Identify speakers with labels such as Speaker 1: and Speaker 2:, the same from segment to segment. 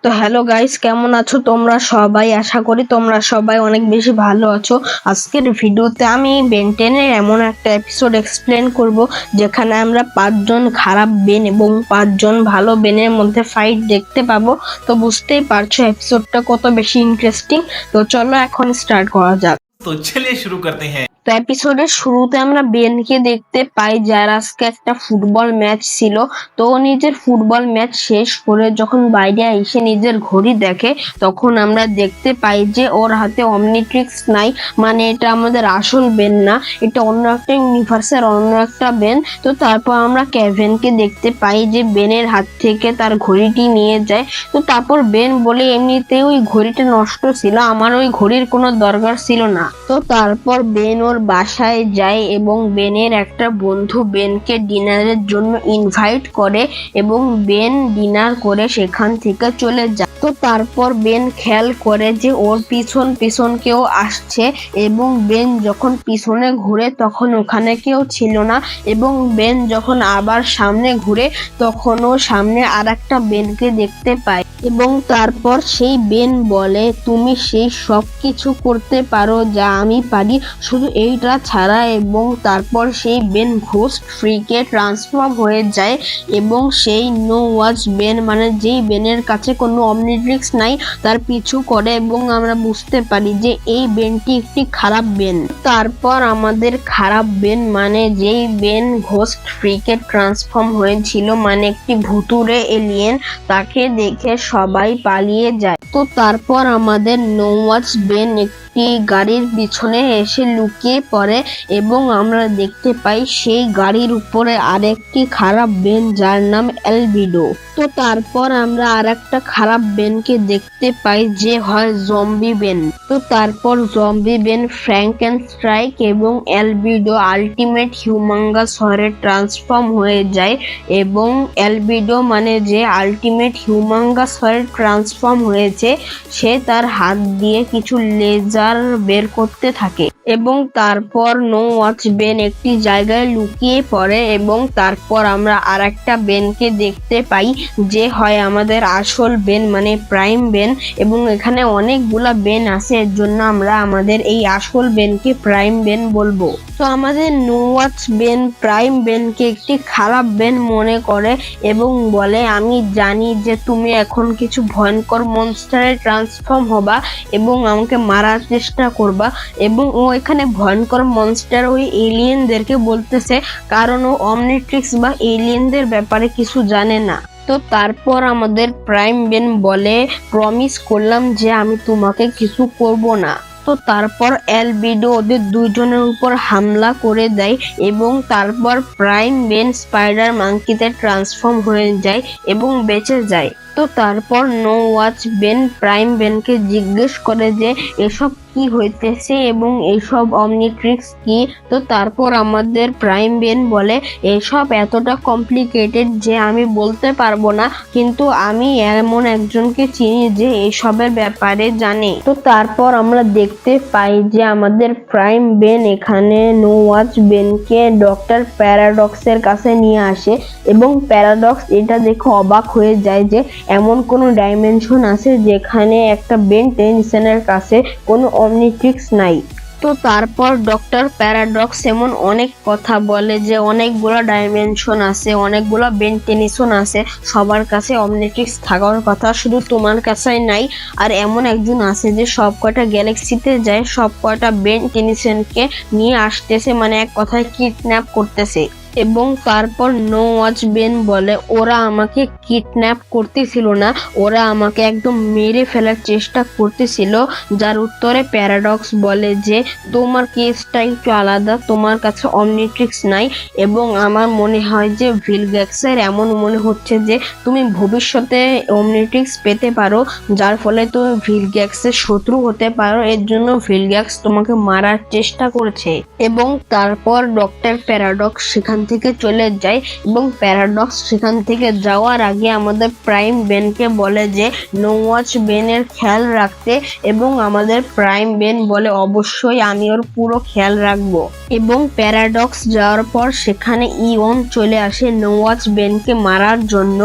Speaker 1: তো hello guys, কেমন আছো তোমরা সবাই? আশা করি তোমরা সবাই অনেক বেশি ভালো আছো। আজকের ভিডিওতে আমি বেন 10 এর এমন একটা এপিসোড এক্সপ্লেন করব যেখানে আমরা 5জন খারাপ বেন এবং 5জন ভালো বেনের মধ্যে ফাইট দেখতে পাবো। তো বুঝতেই পারছো এপিসোডটা কত বেশি ইন্টারেস্টিং। তো চলো এখন স্টার্ট করা যাক।
Speaker 2: तो चलिए शुरू करते हैं।
Speaker 1: তো এপিসোডের শুরুতে আমরা বেনকে দেখতে পাই যার আজকে একটা ফুটবল ম্যাচ ছিল। তো ও নিজের ফুটবল ম্যাচ শেষ করে যখন বাইরে এসে নিজের ঘড়ি দেখে তখন আমরা দেখতে পাই যে ওর হাতে অমনিট্রিক্স নাই, মানে এটা আমাদের আসল বেন না, এটা অন্য একটা ইউনিভার্সের অন্য একটা বেন। তো তারপর আমরা কেভিনকে দেখতে পাই যে বেনের হাত থেকে তার ঘড়িটি নিয়ে যায়। তো তারপর বেন বলে এমনিতেই ওই ঘড়িটা নষ্ট ছিল, আমার ওই ঘড়ির কোনো দরকার ছিল না। তো তারপর বেন ওর বাসায় যায় এবং বেনের একটা বন্ধু বেনকে ডিনারের জন্য ইনভাইট করে এবং বেন ডিনার করে সেখান থেকে চলে যায়। তো তারপর বেন খেয়াল করে যে ওর পিছন পিছন কেউ আসছে এবং বেন যখন পিছনে ঘুরে তখন ওখানে কেউ ছিল না এবং বেন যখন আবার সামনে ঘুরে তখন ও সামনে আর একটা বেনকে দেখতে পায় এবং তারপর সেই বেন বলে, তুমি সেই সব কিছু করতে পারো যা আমি পারি, শুধু এইটা ছাড়া। এবং তারপর সেই বেন ঘোস্ট ফ্রিকে ট্রান্সফর্ম হয়ে যায় এবং সেই নো ওয়াচ বেন, মানে যেই বেনের কাছে কোনো অমনিট্রিক্স নাই, তার পিছু করে এবং আমরা বুঝতে পারি যে এই বেনটি একটি খারাপ বেন। তারপর আমাদের খারাপ বেন, মানে যেই বেন ঘোস্ট ফ্রিকে ট্রান্সফর্ম হয়েছিল, মানে একটি ভুতুড়ে এলিয়েন, তাকে দেখে সবাই পালিয়ে যায়। তো তারপর আমাদের নো ওয়াচ বেন একটি গাড়ির পিছনে এসে লুকিয়ে পড়ে এবং আমরা দেখতে পাই সেই গাড়ির উপরে আরেকটি খারাপ বেন যার নাম অ্যালবিডো। তো তারপর আমরা আর একটা খারাপ বেনকে দেখতে পাই যে হয় জম্বি বেন। তো তারপর জম্বি বেন ফ্র্যাঙ্কেনস্ট্রাইক এবং অ্যালবিডো আলটিমেট হিউমাঙ্গাস হরে ট্রান্সফর্ম হয়ে যায় এবং অ্যালবিডো, মানে যে আলটিমেট হিউমাঙ্গাস হরে ট্রান্সফর্ম হয়েছে, সে তার হাত দিয়ে কিছু লেজার বের করতে থাকে এবং তারপর নো ওয়াচ বেন একটি জায়গায় লুকিয়ে পড়ে এবং তারপর আমরা আর একটা বেনকে দেখতে পাই যে হয় আমাদের আসল বেন, মানে প্রাইম বেন। এবং এখানে অনেকগুলা বেন আছে, এর জন্য আমরা আমাদের এই আসল বেনকে প্রাইম বেন বলবো। তো আমাদের নো ওয়াচ বেন প্রাইম বেনকে একটি খারাপ বেন মনে করে এবং বলে, আমি জানি যে তুমি এখন কিছু ভয়ঙ্কর মনস্টারে ট্রান্সফর্ম হবা এবং আমাকে মারার চেষ্টা করবা। এবং ও এখানে ভয়ঙ্কর মনস্টার ওই এলিয়েনদেরকে বলতেছে, কারণ ও অমনিট্রিক্স বা এলিয়েনদের ব্যাপারে কিছু জানে না। তো তারপর আমাদের প্রাইম বেন বলে, প্রমিস করলাম যে আমি তোমাকে কিছু করব না। তো তারপর অ্যালবিডো ওদের দুইজনের উপর হামলা করে দেয় এবং তারপর প্রাইম বেন স্পাইডার মাঙ্কিতে ট্রান্সফর্ম হয়ে যায় এবং বেঁচে যায়। তো তারপর নো ওয়াচ বেন প্রাইম বেনকে জিজ্ঞেস করে যে এসব কি হইতেছে এবং এইসব অমনিট্রিক্স কি। তো তারপর আমাদের প্রাইম বেন বলে, এসব এতটা কমপ্লিকেটেড যে আমি বলতে পারবো না, কিন্তু আমি এমন একজনকে চিনি যে এসবের ব্যাপারে জানে। তো তারপর আমরা দেখতে পাই যে আমাদের প্রাইম বেন এখানে নো ওয়াচ বেনকে ডক্টর প্যারাডক্সের কাছে নিয়ে আসে এবং প্যারাডক্স এটা দেখে অবাক হয়ে যায় যে এমন কোনো ডাইমেনশন আছে যেখানে একটা বেন টেনিসনের কাছে কোনো অমনিট্রিক্স নাই। তো তারপর ডক্টর প্যারাডক্স এমন অনেক কথা বলে যে অনেকগুলো ডাইমেনশন আছে, অনেকগুলো বেন টেনিসন আছে, সবার কাছে অমনিট্রিক্স থাকার কথা, শুধু তোমার কাছেই নাই। আর এমন একজন আছে যে সব কয়টা গ্যালাক্সিতে যায়, সব কয়টা বেন টেনিসনকে নিয়ে আসতেছে, মানে এক কথায় কিডন্যাপ করতেছে। এবং তারপর নো ওয়াচ বেন বলে, ওরা আমাকে কিডন্যাপ করতেছিল না, ওরা আমাকে একদম মেরে ফেলার চেষ্টা করতেছিল। যার উত্তরে প্যারাডক্স বলে যে তোমার কেসটা একটু আলাদা, তোমার কাছে অমনিট্রিক্স নাই এবং আমার মনে হয় যে ভিলগ্যাক্সের এমন মনে হচ্ছে যে তুমি ভবিষ্যতে অমনিট্রিক্স পেতে পারো, যার ফলে তুমি ভিলগ্যাক্সের শত্রু হতে পারো, এর জন্য ভিলগ্যাক্স তোমাকে মারার চেষ্টা করছে। এবং তারপর ডক্টর প্যারাডক্স সেখান থেকে চলে যায় এবং প্যারাডক্স সেখান থেকে যাওয়ার আগে আমাদের প্রাইম বেনকে বলে যে নো ওয়াচ বেনের খেয়াল রাখতে, এবং আমাদের প্রাইম বেন বলে অবশ্যই আমি ওর পুরো খেয়াল রাখবো। এবং প্যারাডক্স যাওয়ার পর সেখানে ইওন চলে আসে নো ওয়াচ বেনকে মারার জন্য,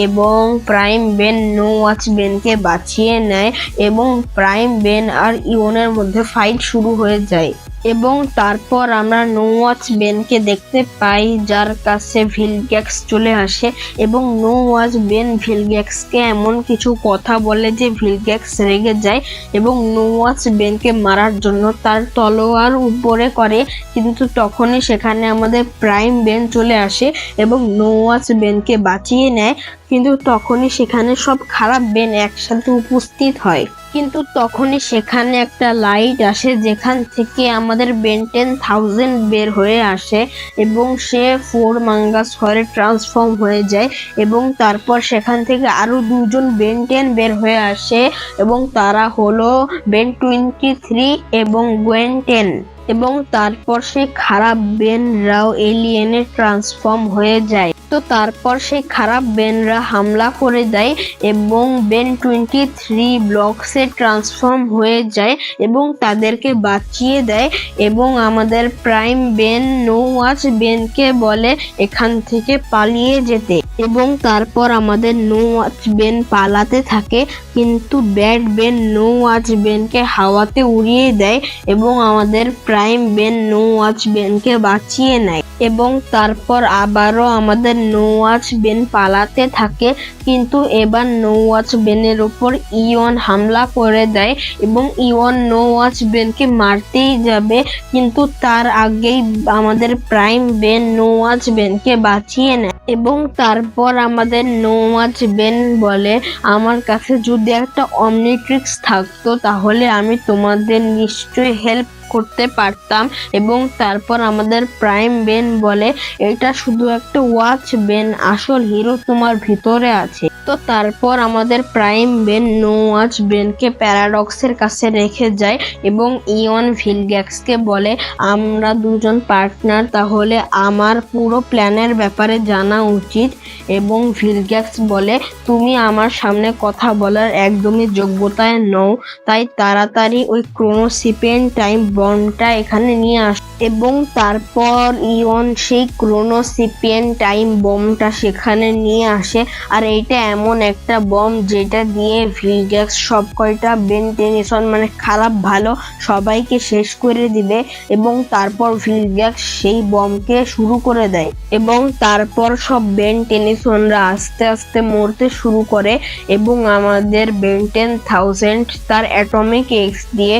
Speaker 1: এবং প্রাইম বেন নো ওয়াচ বেনকে বাঁচিয়ে নেয় এবং প্রাইম বেন আর ইওনের মধ্যে ফাইট শুরু হয়ে যায়। এবং তারপর আমরা নো ওয়াচ বেনকে দেখতে পাই যার কাছে ভিলগ্যাক্স চলে আসে, এবং নো ওয়াচ বেন ভিলগ্যাক্সকে এমন কিছু কথা বলে যে ভিলগ্যাক্স রেগে যায় এবং নো ওয়াচ বেনকে মারার জন্য তার তলোয়ার উপরে করে, কিন্তু তখনই সেখানে আমাদের প্রাইম বেন চলে আসে এবং নো ওয়াচ বেনকে বাঁচিয়ে নেয়। কিন্তু তখনই সেখানে সব খারাপ বেন একসাথে উপস্থিত হয়, কিন্তু তখনই সেখানে একটা লাইট আসে যেখান থেকে আমাদের বেন 10,000 বের হয়ে আসে এবং সে 4 মাঙ্গাস হরে ট্রান্সফর্ম হয়ে যায়। এবং তারপর সেখান থেকে আরো দুজন বেন 10 বের হয়ে আসে এবং তারা হলো বেন 23 এবং গোয়েন 10। এবং তারপর সেই খারাপ বেনরাও এলিয়েনে ট্রান্সফর্ম হয়ে যায়। তো তারপর সেই খারাপ বেনরা হামলা করে দেয় এবং বেন 23 ব্লকসে ট্রান্সফর্ম হয়ে যায় এবং তাদেরকে বাঁচিয়ে দেয়। এবং আমাদের প্রাইম বেন নো ওয়াচ বেনকে বলে এখান থেকে পালিয়ে যেতে, এবং তারপর আমাদের নো ওয়াচ বেন পালাতে থাকে, কিন্তু ব্যাড বেন নো ওয়াচ বেনকে হাওয়াতে উড়িয়ে দেয় এবং আমাদের প্রাইম বেন নো ওয়াচ বেনকে বাঁচিয়ে নেয়। এবং তারপর আবারও আমাদের নো ওয়াচ বেন পালাতে থাকে, কিন্তু এবার নো ওয়াচ বেনের উপর ইওন হামলা করে দেয় এবং ইওন নো ওয়াচ বেনকে মারতেই যাবে, কিন্তু তার আগেই আমাদের প্রাইম বেন নো ওয়াচ বেনকে বাঁচিয়ে নেয়। এবং তারপর আমাদের নো ওয়াচ বেন বলে আমার কাছে যদি একটা অমনিট্রিক্স থাকতো তাহলে আমি তোমাদের নিশ্চয়ই হেল্প করতে পারতাম। এবং তারপর আমাদের প্রাইম বেন বলে এটা শুধু একটা ওয়াচ বেন, আসল হিরো তোমার ভিতরে আছে। তো তারপর আমাদের প্রাইম বেন নো ওয়াচ বেনকে প্যারাডক্সের কাছে রেখে যায় এবং ইওন ভিলগ্যাক্সকে বলে আমরা দুজন পার্টনার, তাহলে আমার পুরো প্ল্যানের ব্যাপারে জানা উচিত। এবং ভিলগ্যাক্স বলে তুমি আমার সামনে কথা বলার একদমই যোগ্যতায় নও, তাই তাড়াতাড়ি ওই ক্রোনোসিপিয়েন টাইম বমটা এখানে নিয়ে আস। এবং তারপর ইওন সেই ক্রোনোসিপিয়েন টাইম বমটা সেখানে নিয়ে আসে, আর এইটা এমন একটা বম যেটা দিয়ে ভিলগ্যাক্স সব কয়টা বেন টেনিসন মানে খারাপ ভালো সবাইকে শেষ করে দিবে। এবং তারপর ভিলগ্যাক্স সেই বমকে শুরু করে দেয় এবং তারপর সব বেন টেনিসনরা আস্তে আস্তে মরতে শুরু করে এবং আমাদের বেন 10,000 তার অ্যাটমিক এক্স দিয়ে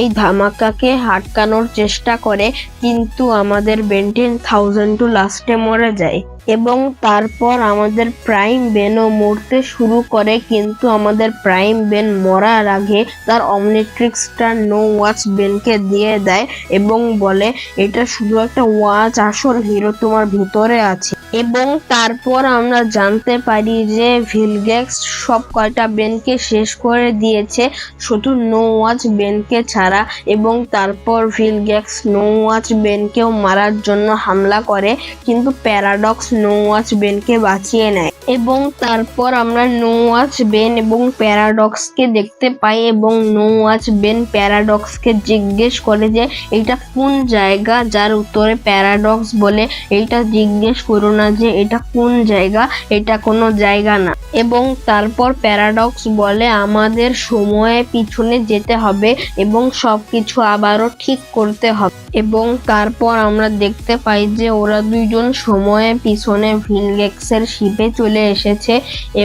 Speaker 1: এই ধামাকাকে আটকানোর চেষ্টা করে, কিন্তু আমাদের বেন 10,000 লাস্টে মরে যায়। এবং তারপর আমাদের প্রাইম বেনও মরতে শুরু করে, কিন্তু আমাদের প্রাইম বেন মরার আগে তার অমনিট্রিক্সটা নো ওয়াচ বেনকে দিয়ে দেয় এবং বলে এটা শুধু একটা ওয়াচ, আসল হিরো তোমার ভিতরে আছে। এবং তারপর আমরা জানতে পারি যে ভিলগ্যাক্স সব কয়টা বেনকে শেষ করে দিয়েছে শুধু নো ওয়াচ বেনকে ছাড়া। এবং তারপর ভিলগ্যাক্স নো ওয়াচ বেনকেও মারার জন্য হামলা করে, কিন্তু প্যারাডক্স নো ওয়াচ বেনকে বাঁচিয়ে নেয়। এবং তারপর আমরা নো ওয়াচ বেন এবং প্যারাডক্সকে দেখতে পাই এবং নো ওয়াচ বেন প্যারাডক্সকে জিজ্ঞেস করে যে এটা কোন জায়গা, যার উত্তরে প্যারাডক্স বলে এইটা জিজ্ঞেস করো না যে এটা কোন জায়গা, এটা কোনো জায়গা না। এবং তারপর প্যারাডক্স বলে আমাদের সময়ে পিছনে যেতে হবে এবং সবকিছু আবারও ঠিক করতে হবে। এবং তারপর আমরা দেখতে পাই যে ওরা দুইজন সময়ে পিছনে ভিলগ্যাক্সের শিপে চলে এসেছে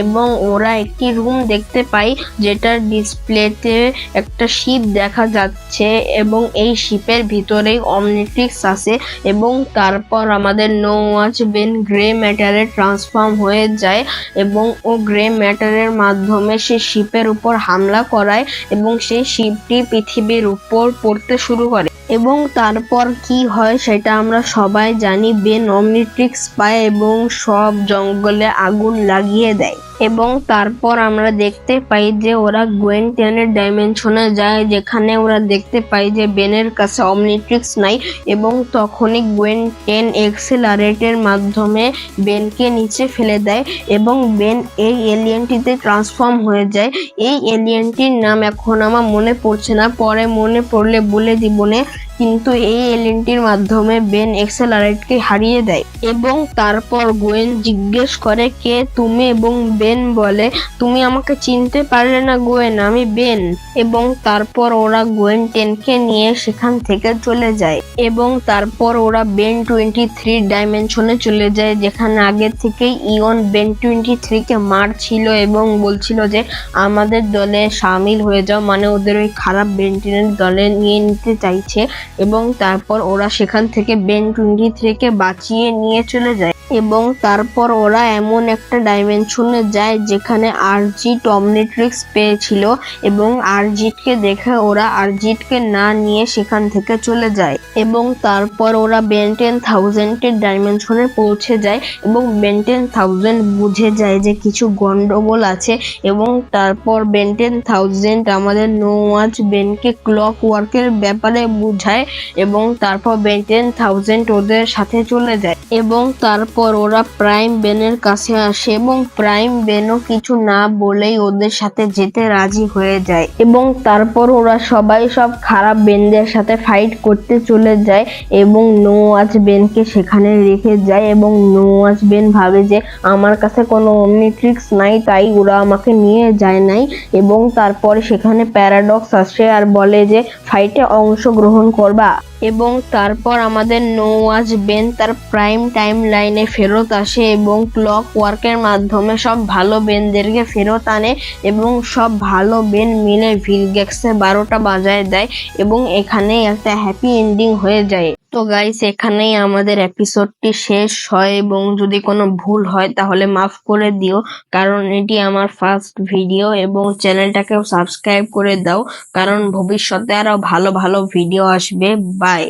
Speaker 1: এবং ওরা একটি রুম দেখতে পাই যেটার ডিসপ্লেতে একটা শিপ দেখা যাচ্ছে এবং এই শিপের ভিতরেই অমনিট্রিক্স আছে। এবং তারপর আমাদের নো ওয়াচ বেন গ্রে ম্যাটারে ট্রান্সফর্ম হয়ে যায় এবং ও গ্রে ম্যাটারের মাধ্যমে সে শিপের উপর হামলা করায় এবং সেই শিপটি পৃথিবীর উপর পড়তে শুরু করে। এবং তারপর কি হয় সেটা আমরা সবাই জানি, বেন অমনিট্রিক্স পায় এবং সব জঙ্গলে আগুন লাগিয়ে দেয়। এবং তারপর আমরা দেখতে পাই যে ওরা গোয়েন 10 এর ডাইমেনশনে যায়, যেখানে ওরা দেখতে পাই যে বেনের কাছে অমনিট্রিক্স নাই এবং তখনই গোয়েন 10 এক্সেলারেটের মাধ্যমে বেনকে নিচে ফেলে দেয় এবং বেন এই এলিয়েনটিতে ট্রান্সফর্ম হয়ে যায়। এই এলিয়েনটির নাম এখন আমার মনে পড়ছে না, পরে মনে পড়লে বলে দিবনে। কিন্তু এই এলিয়েনটির মাধ্যমে বেন এক্সেলারেটকে হারিয়ে দেয় এবং তারপর গোয়েন জিজ্ঞেস করে কে তুমি, এবং বেন বলে তুমি আমাকে চিনতে পারলে না গোয়েন, আমি বেন। এবং তারপর ওরা গোয়েন 10 কে নিয়ে সেখান থেকে চলে যায় এবং তারপর ওরা বেন 23 ডাইমেনশনে চলে যায়, যেখানে আগে থেকেই ইয়ন বেন 23 কে মারছিল এবং বলছিল যে আমাদের দলে সামিল হয়ে যাও, মানে ওদের ওই খারাপ বেন 10 এর দলে নিয়ে নিতে চাইছে। এবং তারপর ওরা সেখান থেকে বেন 23 কে বাঁচিয়ে নিয়ে চলে যায় এবং তারপর ওরা এমন একটা ডাইমেনশনে যায় যেখানে আরজিট অমনিট্রিক্স পেয়েছিল এবং আরজিটকে দেখে ওরা আরজিটকে না নিয়ে সেখান থেকে চলে যায় এবং তারপর ওরা বেন 10,000 এর ডাইমেনশনে পৌঁছে যায় এবং বেন 10,000 বুঝে যায় যে কিছু গন্ডগোল আছে এবং তারপর বেন 10,000 আমাদের নোয়াজ বেনকে ক্লক ওয়ার্কের ব্যাপারে বুঝায় এবং তারপর বেন 10,000 ওদের সাথে চলে যায় এবং তারপর ওরা প্রাইম বেনের কাছে আসে এবং প্রাইম বেনও কিছু না বলেই ওদের সাথে যেতে রাজি হয়ে যায় এবং তারপর ওরা সবাই সব খারাপ বেনদের সাথে ফাইট করতে চলে যায় এবং নোয়াজ বেনকে সেখানে রেখে যায় এবং নোয়াজ বেন ভাবে যে আমার কাছে কোনো অমনিট্রিক্স নাই, তাই ওরা আমাকে নিয়ে যায় নাই। এবং তারপর সেখানে প্যারাডক্স আসে আর বলে যে ফাইটে অংশগ্রহণ করবা এবং তারপর আমাদের নোয়াজ বেন তার প্রাইম টাইম লাইনে ফেরত আসে এবং ক্লক ওয়ার্কের মাধ্যমে সব ভালো বেনদেরকে ফেরত আনে এবং সব ভালো বেন মিলে ভিলগ্যাক্সে 12টা বাজায় দেয় এবং এখানেই একটা হ্যাপি এন্ডিং হয়ে যায়। তো গাইস, এখানেই আমাদের এপিসোডটি শেষ হয় এবং যদি কোনো ভুল হয় তাহলে মাফ করে দিও, কারণ এটি আমার ফার্স্ট ভিডিও এবং চ্যানেলটাকেও সাবস্ক্রাইব করে দাও কারণ ভবিষ্যতে আরো ভালো ভালো ভিডিও আসবে। বাই।